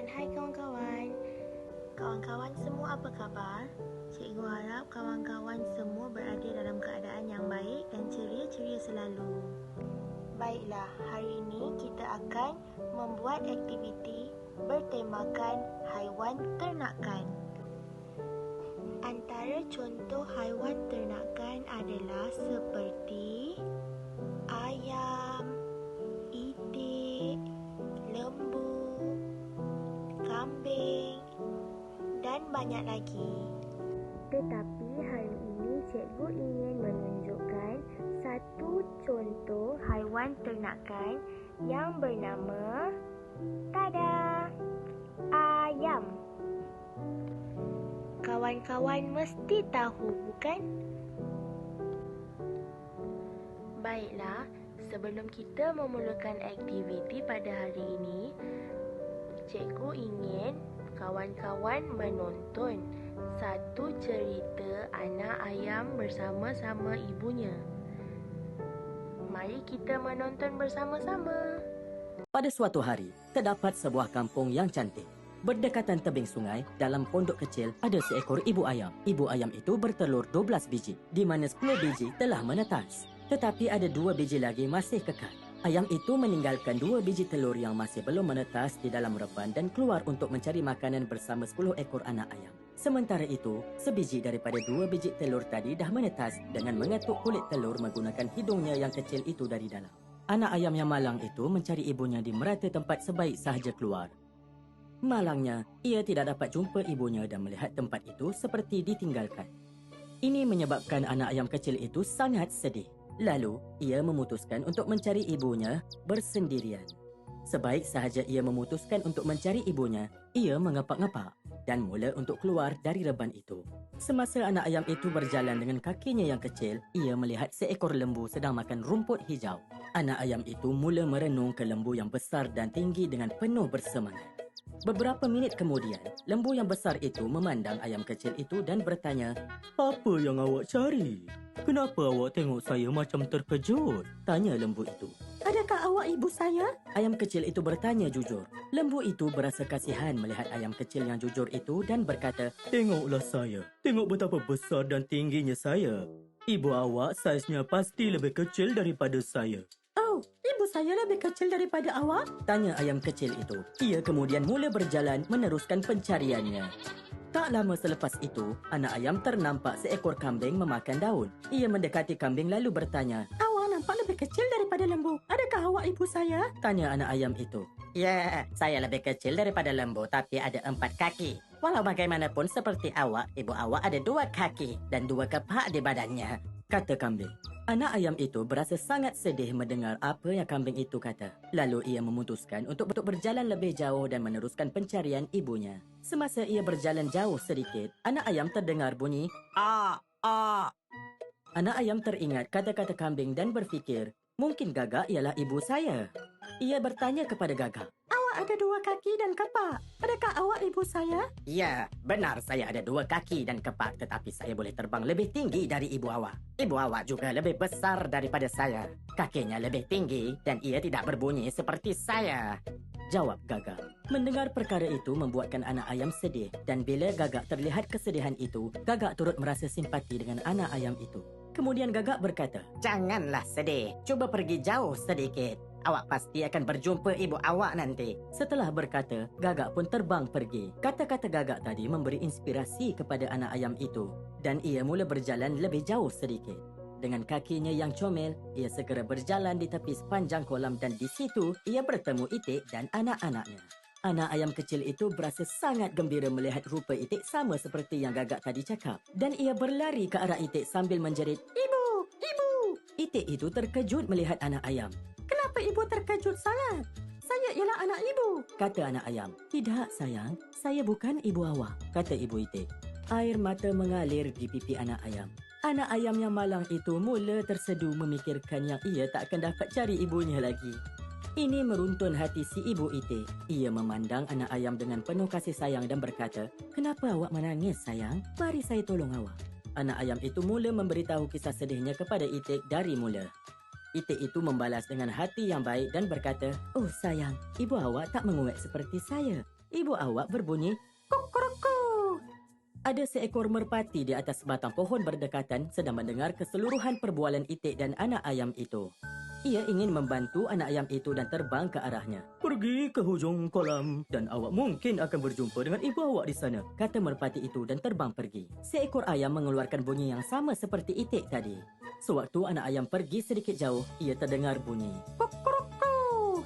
dan hai kawan-kawan. Kawan-kawan semua apa khabar? Cikgu harap kawan-kawan semua berada dalam keadaan yang baik dan ceria-ceria selalu. Baiklah, hari ini kita akan membuat aktiviti bertemakan haiwan ternakan. Antara contoh haiwan ternakan adalah seperti ayam, itik, lembu, kambing dan banyak lagi. Tetapi hari ini cikgu ingin menunjukkan satu contoh haiwan ternakan yang bernama ayam. Kawan-kawan mesti tahu, bukan? Baiklah, sebelum kita memulakan aktiviti pada hari ini, cikgu ingin kawan-kawan menonton satu cerita anak ayam bersama-sama ibunya. Mari kita menonton bersama-sama. Pada suatu hari, terdapat sebuah kampung yang cantik. Berdekatan tebing sungai, dalam pondok kecil, ada seekor ibu ayam. Ibu ayam itu bertelur 12 biji, di mana 10 biji telah menetas. Tetapi ada 2 biji lagi masih kekal. Ayam itu meninggalkan 2 biji telur yang masih belum menetas di dalam reban dan keluar untuk mencari makanan bersama 10 ekor anak ayam. Sementara itu, sebiji daripada 2 biji telur tadi dah menetas dengan mengetuk kulit telur menggunakan hidungnya yang kecil itu dari dalam. Anak ayam yang malang itu mencari ibunya di merata tempat sebaik sahaja keluar. Malangnya, ia tidak dapat jumpa ibunya dan melihat tempat itu seperti ditinggalkan. Ini menyebabkan anak ayam kecil itu sangat sedih. Lalu, ia memutuskan untuk mencari ibunya bersendirian. Sebaik sahaja ia memutuskan untuk mencari ibunya, ia mengepak-ngepak dan mula untuk keluar dari reban itu. Semasa anak ayam itu berjalan dengan kakinya yang kecil, ia melihat seekor lembu sedang makan rumput hijau. Anak ayam itu mula merenung ke lembu yang besar dan tinggi dengan penuh bersemangat. Beberapa minit kemudian, lembu yang besar itu memandang ayam kecil itu dan bertanya, "Apa yang awak cari? Kenapa awak tengok saya macam terkejut?" tanya lembu itu. "Adakah awak ibu saya?" ayam kecil itu bertanya jujur. Lembu itu berasa kasihan melihat ayam kecil yang jujur itu dan berkata, "Tengoklah saya. Tengok betapa besar dan tingginya saya. Ibu awak saiznya pasti lebih kecil daripada saya." "Oh, ibu saya lebih kecil daripada awak?" tanya ayam kecil itu. Ia kemudian mula berjalan meneruskan pencariannya. Tak lama selepas itu, anak ayam ternampak seekor kambing memakan daun. Ia mendekati kambing lalu bertanya, "Awak nampak lebih kecil daripada lembu. Adakah awak ibu saya?" tanya anak ayam itu. "Ya, saya lebih kecil daripada lembu tapi ada 4 kaki. Walau bagaimanapun seperti awak, ibu awak ada 2 kaki dan 2 kepak di badannya," kata kambing. Anak ayam itu berasa sangat sedih mendengar apa yang kambing itu kata. Lalu ia memutuskan untuk berjalan lebih jauh dan meneruskan pencarian ibunya. Semasa ia berjalan jauh sedikit, anak ayam terdengar bunyi "Ah, ah." Anak ayam teringat kata-kata kambing dan berfikir, mungkin Gagak ialah ibu saya. Ia bertanya kepada Gagak, "Awak ada 2 kaki dan kepak. Adakah awak ibu saya?" "Ya, benar saya ada 2 kaki dan kepak, tetapi saya boleh terbang lebih tinggi dari ibu awak. Ibu awak juga lebih besar daripada saya. Kakinya lebih tinggi dan ia tidak berbunyi seperti saya," jawab Gagak. Mendengar perkara itu membuatkan anak ayam sedih dan bila Gagak terlihat kesedihan itu, Gagak turut merasa simpati dengan anak ayam itu. Kemudian Gagak berkata, "Janganlah sedih. Cuba pergi jauh sedikit. Awak pasti akan berjumpa ibu awak nanti." Setelah berkata, Gagak pun terbang pergi. Kata-kata Gagak tadi memberi inspirasi kepada anak ayam itu dan ia mula berjalan lebih jauh sedikit. Dengan kakinya yang comel, ia segera berjalan di tepi sepanjang kolam dan di situ ia bertemu Itik dan anak-anaknya. Anak ayam kecil itu berasa sangat gembira melihat rupa Itik sama seperti yang Gagak tadi cakap. Dan ia berlari ke arah Itik sambil menjerit, "Ibu! Ibu!" Itik itu terkejut melihat anak ayam. "Kenapa ibu terkejut sangat? Saya ialah anak ibu," kata anak ayam. "Tidak sayang, saya bukan ibu awak," kata ibu Itik. Air mata mengalir di pipi anak ayam. Anak ayam yang malang itu mula tersedu memikirkan yang ia tak akan dapat cari ibunya lagi. Ini meruntun hati si ibu Itik. Ia memandang anak ayam dengan penuh kasih sayang dan berkata, "Kenapa awak menangis sayang? Mari saya tolong awak." Anak ayam itu mula memberitahu kisah sedihnya kepada Itik dari mula. Itik itu membalas dengan hati yang baik dan berkata, "Oh sayang, ibu awak tak menguek seperti saya. Ibu awak berbunyi, "Kukuruku." Ada seekor merpati di atas batang pohon berdekatan sedang mendengar keseluruhan perbualan itik dan anak ayam itu. Ia ingin membantu anak ayam itu dan terbang ke arahnya. "Pergi ke hujung kolam dan awak mungkin akan berjumpa dengan ibu awak di sana," kata merpati itu dan terbang pergi. Seekor ayam mengeluarkan bunyi yang sama seperti itik tadi. Sewaktu anak ayam pergi sedikit jauh, ia terdengar bunyi, "Kukuruku."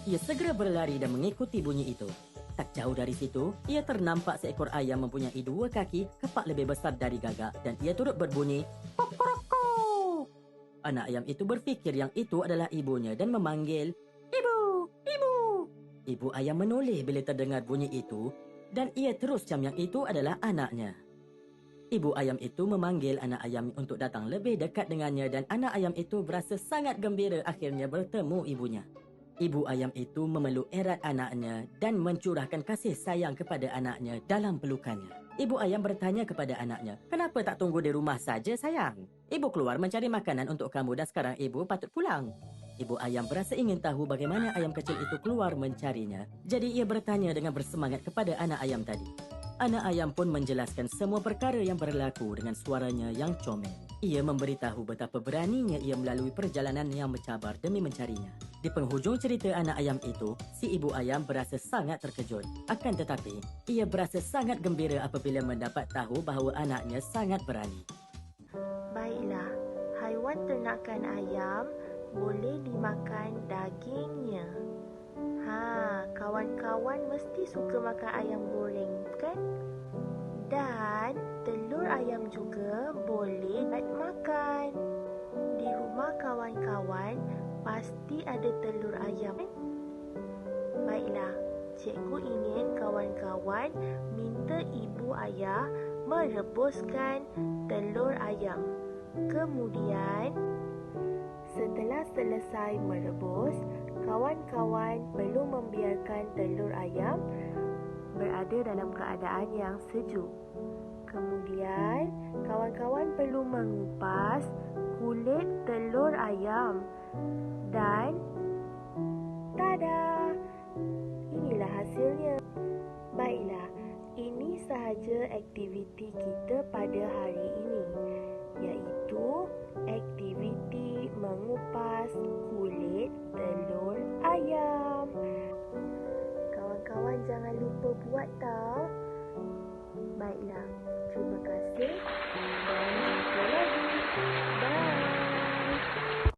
Ia segera berlari dan mengikuti bunyi itu. Tak jauh dari situ, ia ternampak seekor ayam mempunyai 2 kaki, kepak lebih besar dari gagak dan ia turut berbunyi, "Kukuruku." Anak ayam itu berfikir yang itu adalah ibunya dan memanggil, "Ibu, ibu." Ibu ayam menoleh bila terdengar bunyi itu dan ia terus cam yang itu adalah anaknya. Ibu ayam itu memanggil anak ayam untuk datang lebih dekat dengannya dan anak ayam itu berasa sangat gembira akhirnya bertemu ibunya. Ibu ayam itu memeluk erat anaknya dan mencurahkan kasih sayang kepada anaknya dalam pelukannya. Ibu ayam bertanya kepada anaknya, "Kenapa tak tunggu di rumah saja, sayang? Ibu keluar mencari makanan untuk kamu dan sekarang ibu patut pulang." Ibu ayam berasa ingin tahu bagaimana ayam kecil itu keluar mencarinya. Jadi ia bertanya dengan bersemangat kepada anak ayam tadi. Anak ayam pun menjelaskan semua perkara yang berlaku dengan suaranya yang comel. Ia memberitahu betapa beraninya ia melalui perjalanan yang mencabar demi mencarinya. Di penghujung cerita anak ayam itu, si ibu ayam berasa sangat terkejut. Akan tetapi, ia berasa sangat gembira apabila mendapat tahu bahawa anaknya sangat berani. Baiklah, haiwan ternakan ayam boleh dimakan dagingnya. Kawan-kawan mesti suka makan ayam goreng, kan? Dan telur ayam juga boleh makan. Di rumah kawan-kawan pasti ada telur ayam. Baiklah, cikgu ingin kawan-kawan minta ibu ayah merebuskan telur ayam. Kemudian, setelah selesai merebus, kawan-kawan perlu membiarkan telur ayam berada dalam keadaan yang sejuk. Kemudian, kawan-kawan perlu mengupas kulit telur ayam. Dan, tada! Inilah hasilnya. Baiklah, ini sahaja aktiviti kita pada hari ini, iaitu aktiviti mengupas kulit telur ayam. Kawan-kawan jangan lupa buat tau. Baiklah, terima kasih.